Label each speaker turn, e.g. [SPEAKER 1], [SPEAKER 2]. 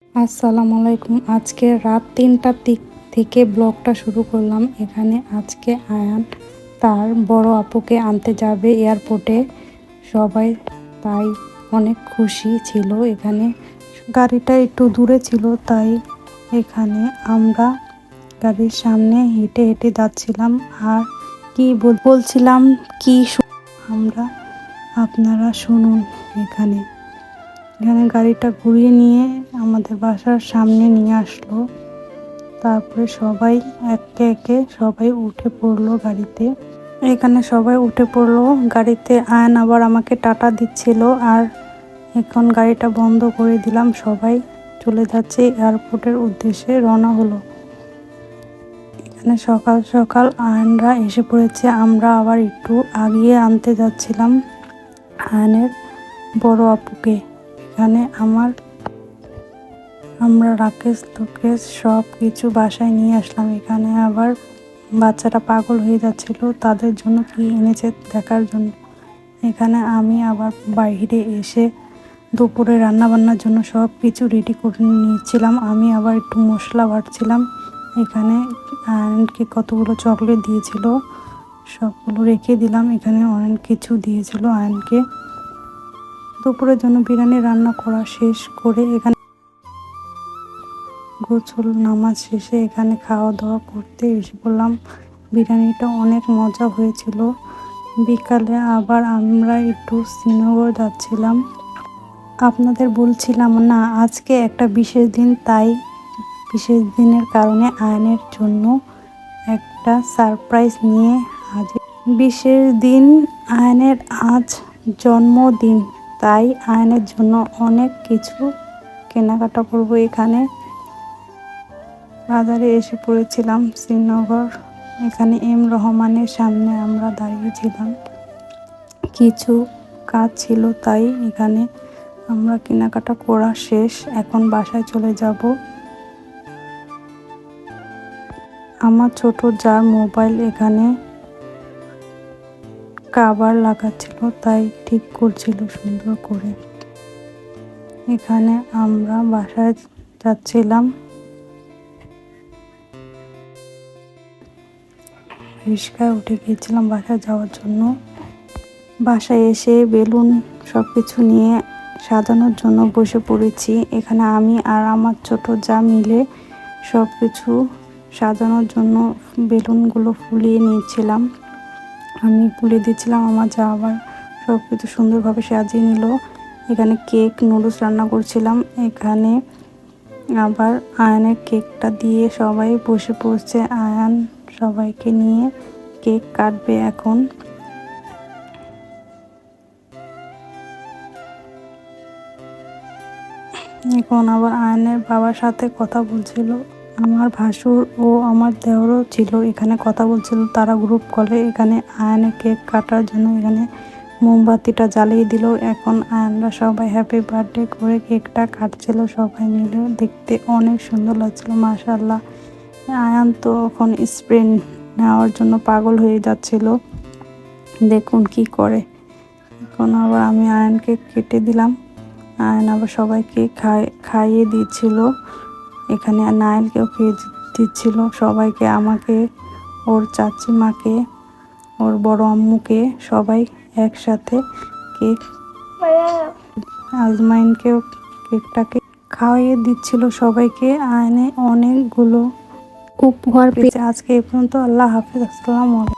[SPEAKER 1] আসসালামু আলাইকুম। আজকে রাত ৩টার দিক থেকে ব্লগটা শুরু করলাম। এখানে আজকে আয়ান তার বড় আপুকে আনতে যাবে এয়ারপোর্টে। সবাই তাই অনেক খুশি ছিল। এখানে গাড়িটা একটু দূরে ছিল, তাই এখানে আমরা গাড়ির সামনে হেঁটে হেঁটে যাচ্ছিলাম আর কি বলছিলাম কি আমরা আপনারা শুনুন। এখানে গাড়িটা ঘুরিয়ে নিয়ে আমাদের বাসার সামনে নিয়ে আসলো। তারপরে সবাই একে একে সবাই উঠে পড়লো গাড়িতে। এখানে সবাই উঠে পড়লো গাড়িতে। আয়ন আবার আমাকে টাটা দিচ্ছিল আর এখন গাড়িটা বন্ধ করে দিলাম। সবাই চলে যাচ্ছে এয়ারপোর্টের উদ্দেশ্যে, রওনা হলো। এখানে সকাল সকাল আয়নরা এসে পড়েছে। আমরা আবার একটু আগিয়ে আনতে যাচ্ছিলাম আয়নের বড় আপুকে। এখানে আমরা রাকেশ লোকেশ সব কিছু বাসায় নিয়ে আসলাম। এখানে আবার বাচ্চাটা পাগল হয়ে যাচ্ছিল তাদের জন্য কি এনেছে দেখার জন্য। এখানে আমি আবার বাইরে এসে দুপুরে রান্নাবান্নার জন্য সব কিছু রেডি করে নিয়েছিলাম। আমি আবার একটু মশলা বাটছিলাম। এখানে আয়নকে কতগুলো চকলেট দিয়েছিল, সবগুলো রেখে দিলাম। এখানে অনেক কিছু দিয়েছিল আয়নকে। দুপুরের জন্য বিরিয়ানি রান্না করা শেষ করে এখানে গোসল নামাজ শেষে এখানে খাওয়া দাওয়া করতে এসে পড়লাম। বিরিয়ানিটা অনেক মজা হয়েছিল। বিকালে আবার আমরা একটু শ্রীনগর যাচ্ছিলাম। আপনাদের বলছিলাম না আজকে একটা বিশেষ দিন, তাই বিশেষ দিনের কারণে আয়নের জন্য একটা সারপ্রাইজ নিয়ে হাজির। বিশেষ দিন, আয়নের আজ জন্মদিন, তাই আয়নের জন্য অনেক কিছু কেনাকাটা করব। এখানে বাজারে এসে পড়েছিলাম শ্রীনগর। এখানে এম রহমানের সামনে আমরা দাঁড়িয়েছিলাম, কিছু কাজ ছিল তাই এখানে আমরা কেনাকাটা করা শেষ। এখন বাসায় চলে যাব। আমার ছোট যার মোবাইল এখানে কভার লাগাচ্ছিল, তাই ঠিক করছিল সুন্দর করে। এখানে আমরা বাসায় যাচ্ছিলাম। রিস্কায় উঠে গিয়েছিলাম বাসায় যাওয়ার জন্য। বাসায় এসে বেলুন সব কিছু নিয়ে সাজানোর জন্য বসে পড়েছি। এখানে আমি আর আমার ছোট যা মিলে সব কিছু সাজানোর জন্য বেলুনগুলো ফুলিয়ে নিয়েছিলাম। আমি ফুলে দিচ্ছিলাম, আমার যা আবার সব কিছু সুন্দরভাবে সাজিয়ে নিল। এখানে কেক নুডলস রান্না করছিলাম। এখানে আবার আয়নের কেকটা দিয়ে সবাই বসে পড়ছে। আয়ান সবাইকে নিয়ে কেক কাটবে এখন। এখন আবার আয়নের বাবার সাথে কথা বলছিল। আমার ভাসুর ও আমার দেওরও ছিল এখানে, কথা বলছিল তারা গ্রুপ কলে। এখানে আয়নের কেক কাটার জন্য এখানে মোমবাতিটা জ্বালিয়ে দিল। এখন আয়নরা সবাই হ্যাপি বার্থডে করে কেকটা কাটছিল সবাই মিলে। দেখতে অনেক সুন্দর লাগছিল মাশাআল্লাহ। আয়ান তো এখন স্প্রে নেওয়ার জন্য পাগল হয়ে যাচ্ছিল, দেখুন কি করে। এখন আবার আমি আয়নকে কেটে দিলাম। আয়ন আবার সবাইকে খাইয়ে দিচ্ছিল। এখানে নাইলকেও খেয়ে দিচ্ছিল সবাইকে, আমাকে, ওর চাচি মাকে, ওর বড় আম্মুকে, সবাই একসাথে কেক। আজমাইনকেও কেকটাকে খাওয়াইয়ে দিচ্ছিল সবাইকে। আয়নে অনেকগুলো উপহার পেয়েছে। আজকে এই পর্যন্ত। আল্লাহ হাফেজ। আসসালামু আলাইকুম।